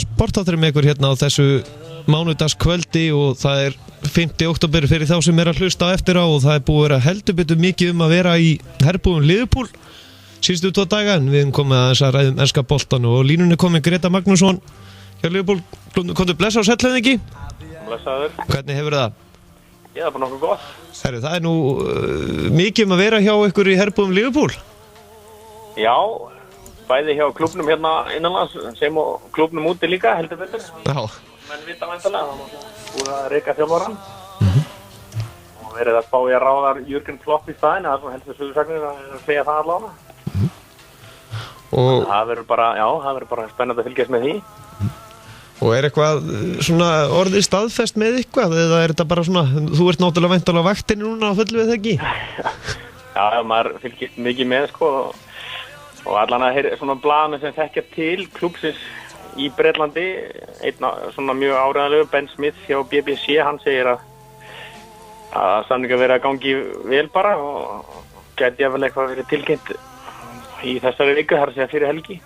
Sportátturinn með ykkur hérna á þessu mánudagskvöldi og það 5. október fyrir þá sem að hlusta á eftir á og það búið að vera heldur betur mikið að vera í herbúðum Liverpool síðustu 2 daga en við komum að ræðum enska boltan og línunni komið Greta Magnússon hjá Liverpool. Komdu blessa á sætleðingi? Blessaður. Hvernig hefur það? Já, það er bara nokkuð gott. Herru, það nú mikið að vera hjá ykkur í herbúðum Liverpool? Já, bæði hjá klúbnum hérna innanlands sem og klúbnum úti líka heldur betur. Já. Menn vita væntanlega, búið að reyka þjálfarann. Og verið að spá í að ráða Jürgen Klopp í staðinn, það er svona heldur sögursagnir að segja það allavega. Og það verður bara spennandi að fylgjast með því. Og eitthvað svona orðið staðfest með eitthvað eða þetta bara svona, þú ert náttúrulega væntanlega á vaktinni núna á fullu við það ekki? Já, maður fylgist mikið með sko og allan að heyra svona blaðamenn sem þekkja til klúbsins í Bretlandi, einn svona mjög áreiðanlegur, Ben Smith hjá BBC, hann segir að samninga verið að gangi vel bara og gæti vel eitthvað verið tilkynnt í þessari viku, þar að segja fyrir helgi.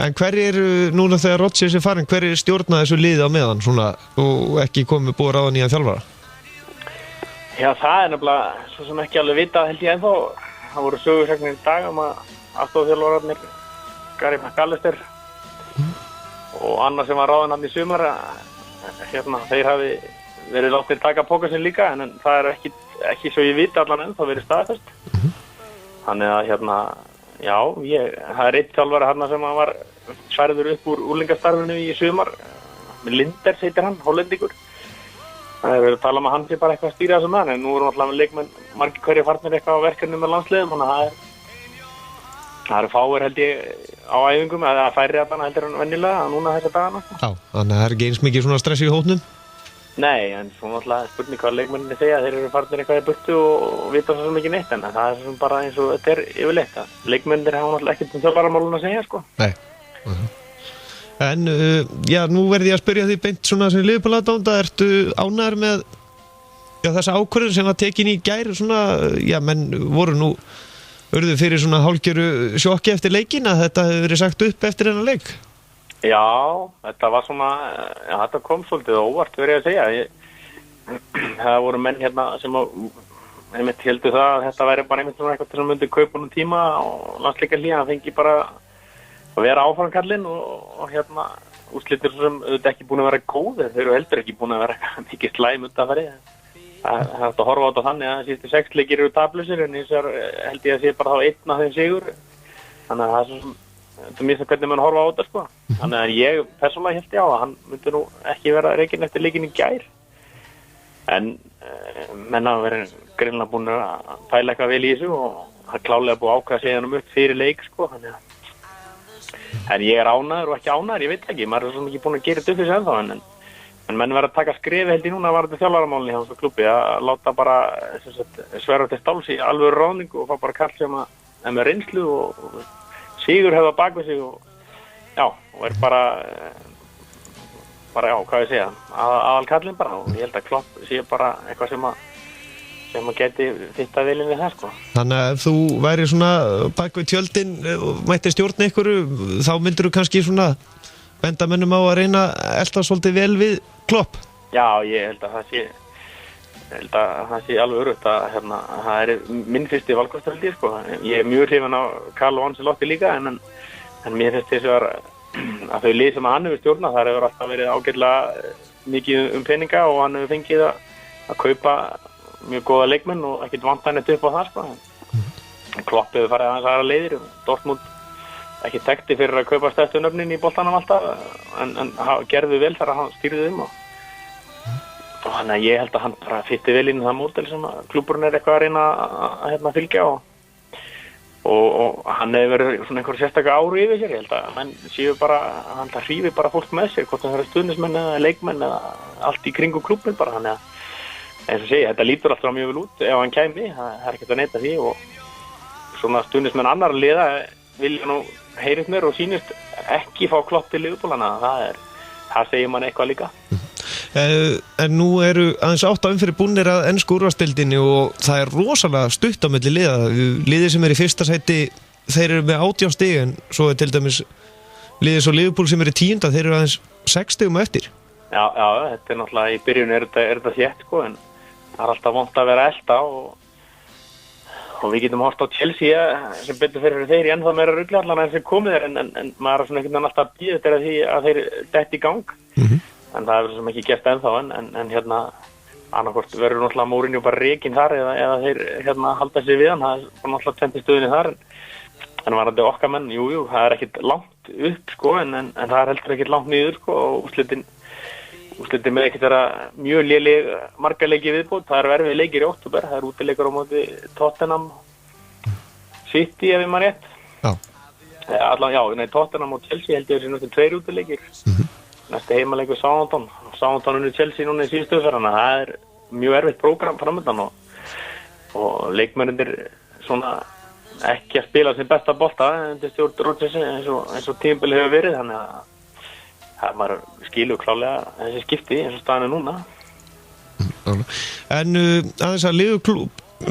En hverjir núna þegar Rodgers farin, hverjir stjórna þessu liði á meðan svona og ekki komið búið ráða nýjan þjálfara? Já, það nefnilega svo sem ekki alveg vitað held ég ennþá. Það voru sögursagnir í dag að aðstofþjálfararnir Gary McAllister og annar sem var ráðinn hann í sumar þeir hafi verið látnir taka póka sinn líka en það ekki svo ég viti allan ennþá verið staðfest. Þannig að já, það einn þjálfari hann sem var særður upp úr úrlingastarfinu í sumar Linders heitir hann, hollendingur. Það verið að tala að hann sé bara eitthvað að stýra þessu með hann en nú eru náttúrulega leikmenn margir hverjir farnir eitthvað á verkefni með landsliðum þannig að það eru fáir held ég á æfingum eða færri allan heldur en venjulega núna þessa dagana. Já, þannig að það ekki eins mikið svona stress í hópnum? Nei, en svo náttúrulega spurning hvað leikmenninni segja, þeir eru farnir eitthvað í burtu og vita svo mikið neitt en það er svona bara eins og þetta yfirleitt að leikmennir hafa náttúrulega ekkert þjálfaramálun að segja sko. Nei. En já, nú verði ég að spyrja því beint svona sem Liverpool-aðdáanda, ertu ánægður með þessa ákvörðun sem var tekin í gær svona, já, menn urðu fyrir svona hálfgerðu sjokki eftir leikinn að þetta hefur verið sagt upp eftir þennan leik? Já, þetta var svona, þetta kom svolítið óvart verið að segja. Það voru menn hérna sem einmitt heldur það að þetta væri bara einmitt svona eitthvað til að myndi kaupunum tíma og landsleika hlýja, það fengi bara að vera áframkallinn og úrslitir sem auðvitað ekki búin að vera góð, þeir eru heldur ekki búin að vera mikið slæm undanfarið. Það er hægt að horfa á þetta þannig að síðustu 6 leikir eru tablausir en hins vegar held ég að sé bara þá einn af þeim sigur. Þannig að það er svona, þetta er mjög það hvernig mann horfa á þetta sko. Þannig að ég persónulega held ég á að hann myndi nú ekki vera rekinn eftir leikinn í gær. En menn hafa verið greinilega búin að pæla eitthvað vel í þessu og það er klálega búið að ákveða að segja hann upp fyrir leik sko. En ég er ánægður og ekki ánægður, ég veit ekki, maður er svona ekki búin að gera þetta upp þessu ennþá en menn verður að taka skrefi held ég núna var þetta þjálfaramálinni hjá þessu klubbi að láta bara sverfa til stáls í alvöru ráðningu og fá bara kall sem er með reynslu og sigur hefða bak við sig og já, og er bara já, hvað ég segja, aðal kallinn bara og ég held að Klopp sé bara eitthvað sem að geti fitta vel inn í það sko. Þannig að ef þú væri svona bak við tjöldin og mætti stjórna ykkur þá myndir þú kannski svona benda mönnum á að reyna að elta svolítið vel við Klopp? Já, ég held að það sé alveg örugt að það er minn fyrsti valkostur held ég sko. Ég er mjög hrifinn á Carlo Ancelotti líka en mér finnst þess að þau lið sem hann hefur stjórnað þar hefur alltaf verið ágætlega mikið peninga og hann hefur fengið að kaupa mjög góða leikmenn og ekkert vantanett upp á það sko. Klopp hefur farið aðeins aðra leiðir Dortmund ekki þekkti fyrir að kaupa stærstu nöfnin í boltanum alltaf en gerði vel þar að hann stýrði og þannig að ég held að hann bara fitti vel inn í það módel sem klúburinn er eitthvað að reyna að fylgja og hann hefur verið svona einhver sérstaka áru yfir sér, ég held að menn séu bara hann hrífi bara fólk með sér, hvort það er stuðningsmenn eða leikmenn eða allt í kringum klúburinn bara, þannig að eins og segja, þetta lítur alltaf mjög vel út ef hann kæmi, það er ekkert að neita því og svona stuðningsmenn annar liða vilja nú heyrist mér og sýnist ekki fá Klopp til Liverpool, það segir mann eitthvað líka. En nú eru aðeins 8 umferðir búnir að ensku úrvalsdeildinni og það er rosalega stutt á milli liða. Liðið sem er í fyrsta sæti, þeir eru með 18 stig, en svo er til dæmis liðið svo Liverpool sem er í 10, þeir eru aðeins 6 stigum eftir. Já, þetta er náttúrulega í byrjun er þetta þétt sko, en það er alltaf vont að vera elsta og við getum hort á Chelsea sem betur fyrir þeir í ennþá meira rugli allan en sem komið er en maður er svona einhvern veginn alltaf bíð eftir því að þeir detti í gang. En það er sem ekki gert ennþá en hérna annarkvort verður náttúrulega Mourinho bara rekinn þar eða þeir hérna halda sig við hann, það er bara náttúrulega 20 stöðinni þar en varandi okkar menn, jú, það er ekkit langt upp sko en það er heldur ekkit langt niður sko og úrslitin með ekkert vera mjög léleg marga leiki viðbót, það eru erfið leikir í október, það eru útileikar á móti Tottenham City ef ég man rétt. Tottenham og Chelsea held ég þessi 2 útileikir. Næsti heimaleikur Southampton unni Chelsea núna í síðustu umferð, þannig að það er mjög erfitt prógram framöndan og leikmennir svona ekki að spila sin besta bolta undir stjórn Rodgers eins og tímabilið hefur verið, þannig að maður skilur klálega þessi skipti eins og staðan er núna. En aðeins að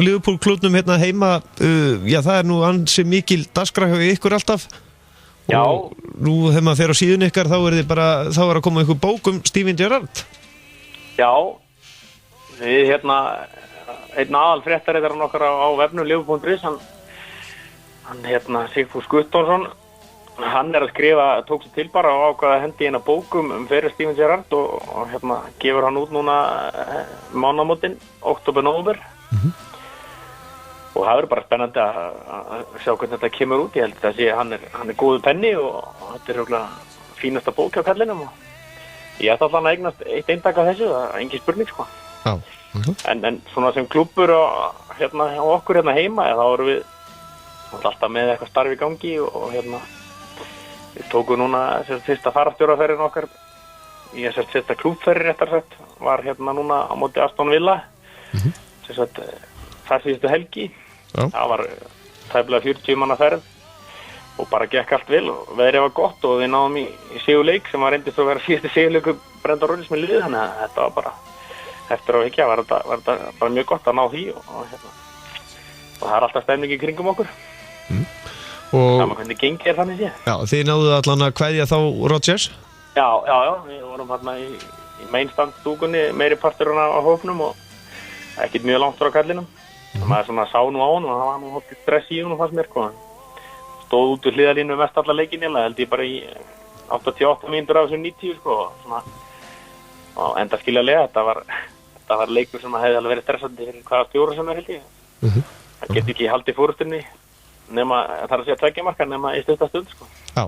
Liverpool klúbnum hérna heima, það er nú ansi mikil dagskrá hjá ykkur alltaf. Já. Og nú þegar maður fer á síðun ykkar þá er að koma einhver bók um Steven Gerrard. Já, við hérna einn aðalfréttaritari okkar á vefnum Liverpool.is, hann hérna Sigfús Guttormsson, hann er að skrifa, tók sér til bara og ákvaða að hendi eina bókum fyrir Steven Gerrard og hérna gefur hann út núna mánaðamótin, október-nóvember. Og það er bara spennandi að sjá hvernig þetta kemur út. Ég held að hann er góður penni og þetta er huglega fínasta bók á kallinum. Ég ætla allan að eignast eitt eintak af þessu, það er engin spurning sko. Já. En svona sem klúbbur hérna á okkur hérna heima, þá erum við alltaf með eitthvað starf í gangi og hérna við tókum núna fyrsta farastjóraferðin okkar í þessar fyrsta klúbbferðin réttar sett var hérna núna á móti Aston Villa. Þar síðustu helgi. Það var tæplega 40 manna ferð og bara gekk allt vel og veðrið var gott og við náðum í sigurleik sem var reyndist að vera síðustu sigurleiku Brendan Rodgers með liðið, þannig að þetta var bara eftir á higgja var þetta bara mjög gott að ná því og það er alltaf stemning í kringum okkur. Saman hvernig gengið þannig sé. Já, þið náðu allan að kveðja þá Rodgers? Já, við vorum hérna í mainstandstúkunni meiri partur á hópnum og ekkert mjög langt frá kallinum. Maður svona sá nú á hann og það var nú hóttið stress í hún fannst mér sko. Stóð út úr hliðalínu mest alla leikin held ég bara í 88 mínútur af þessum 90 sko. Og enda skiljalega, þetta var leikur sem hefði alveg verið stressandi fyrir hvaða stjóra sem held ég. Það geti ekki haldið fórustunni nema, það er að segja 2 marka nema í stutta stund sko. Já.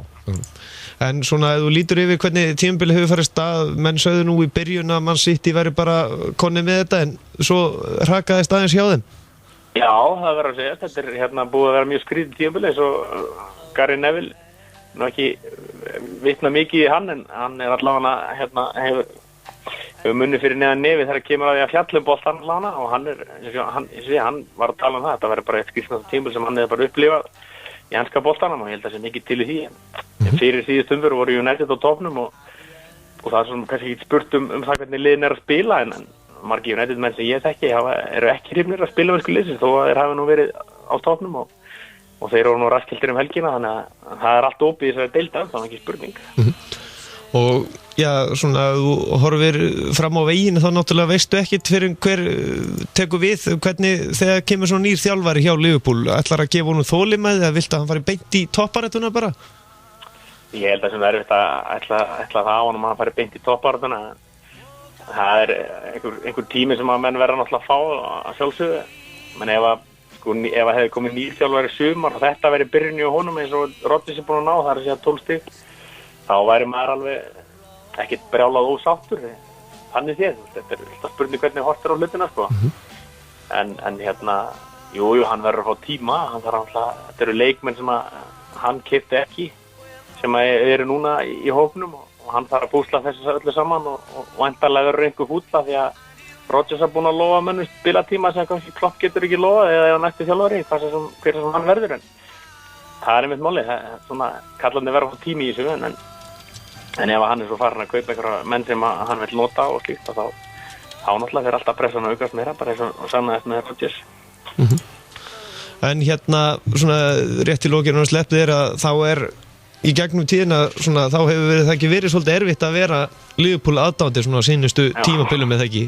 En svona ef þú lítur yfir hvernig tímabilið hefur farið stað, menn sögðu nú í byrjun að Man City væri bara konið með þetta en svo hrakaðist aðeins hjá þeim. Já, það verður að segja, þetta er hérna búið að vera mjög skrítið tímabilið eins og Gary Neville nú ekki vitna mikið í hann en hann er allavega hérna hefur munni fyrir neðan nefið þegar kemur að því að fjallum boltan allavega og hann var að tala um það, þetta verður bara eitt skrítið tímabil sem hann hefði bara upplifað í hanska boltanum og ég held að það sé mikið til í því en fyrir síðust umfyrir voru United á topnum og það er svona kannski ekki spurt um það hvernig liðin er að spila en margir United menn sem ég þekki eru ekki hrifnir að spila verðsku liðsins þó að þeir hafa nú verið á topnum og þeir eru nú raskiltir helgina þannig að það er allt opið í þessari deilda það er ekki spurning. Og já, svona þú horfir fram á veginn þá náttúrulega veistu ekkit fyrir hver tekur við hvernig þegar kemur svona nýr þjálfari hjá Liverpool ætlar að gefa honum þolinmæði eða viltu að hann fari beint í topparættuna bara? Ég held að sem er erfitt að ætla það á honum að hann fari beint í topparættuna það er einhver tími sem að menn verða náttúrulega að fá að sjálfsögðu menn ef að hefði komið nýr þjálfari sumar og þetta verið byrjun í honum eins og Rodgers er búin að ná það er að segja 12 stig þá væri maður alveg ekkert brjálað ósáttur þannig séð, þetta er alltaf spurning hvernig hortir á hlutina sko. en hérna, jú, hann verður að fá tíma þetta eru leikmenn sem að hann keypti ekki sem að eru núna í hópnum og hann þarf að púsla þessu öllu saman og væntanlega verður einhver hútla því að Rodgers er búin að lofa mönnum spilatíma sem kannski Klopp getur ekki lofað eða næstu þjálfari, hver sem hann verður en það er einmitt máli, svona kallandi verður á tími í þessu En ef hann svo farin að kaupa einhverja menn sem hann vill nota og slíkt, þá náttúrulega fyrir alltaf pressan að aukast meira, bara eins og sannaðist með Rodgers. En svona rétt í lokinu og sleppið að þá í gegnum tíðina svona, þá hefur það ekki verið svolítið erfitt að vera Liverpool aðdáandi svona á sínustu tímabilum með það ekki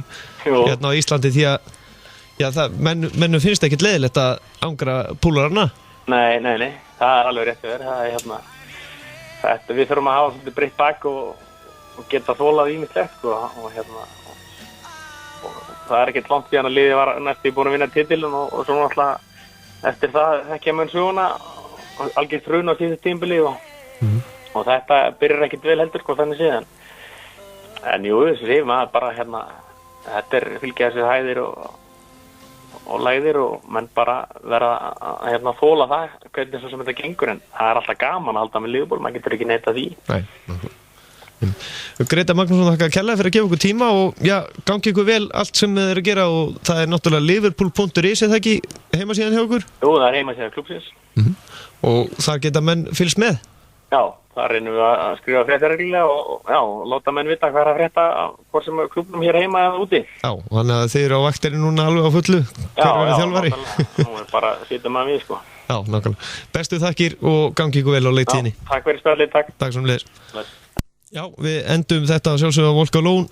á Íslandi því að mennum finnst ekkert leiðilegt að angra púlararna. Nei, það alveg rétt við þetta, við þurfum að hafa svolítið breytt bak og geta þólað ýmislegt og það ekkert langt síðan að liðið var næstu búin að vinna titilinn og svo náttúrulega eftir það kemur söguna algjört hrun á síðustu tímabili og þetta byrjar ekkert vel heldur þannig séðan. En jú, þessi maður bara þetta fylgja þessi hæðir og lægðir og menn bara vera að þóla það hvernig svo sem þetta gengur, en það alltaf gaman að halda með Liverpool, maður getur ekki neitað því. Nei. Greta Magnússon, þakka kærlega fyrir að gefa okkur tíma og gangi ykkur vel allt sem þið eru að gera og það náttúrulega liverpool.is er það ekki heimasíðan hjá okkur? Jú, það heimasíðan klúbbsins. Og þar geta menn fylgst með? Já, þar reynum við að skrifa fréttir reglulega og láta menn vita hvað að frétta hvort sem klúbbnum hér heima eða úti. Já, þannig að þið eru á vaktinni núna alveg á fullu. Hver verður þjálfari? Nú bara sittum maður við Já, nákvæmlega. Bestu þakkir og gangi ykkur vel á leiktíðinni. Takk fyrir spjallið, takk. Takk sömuleiðis. Já, við endum þetta sjálfsögðu á Walk Alone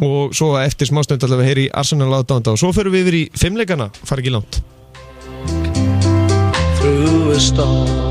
og svo eftir smástund ætlum við heyri í Arsenal aðdáenda og svo förum við yfir í 5 leikana, fara ekki langt. Through a storm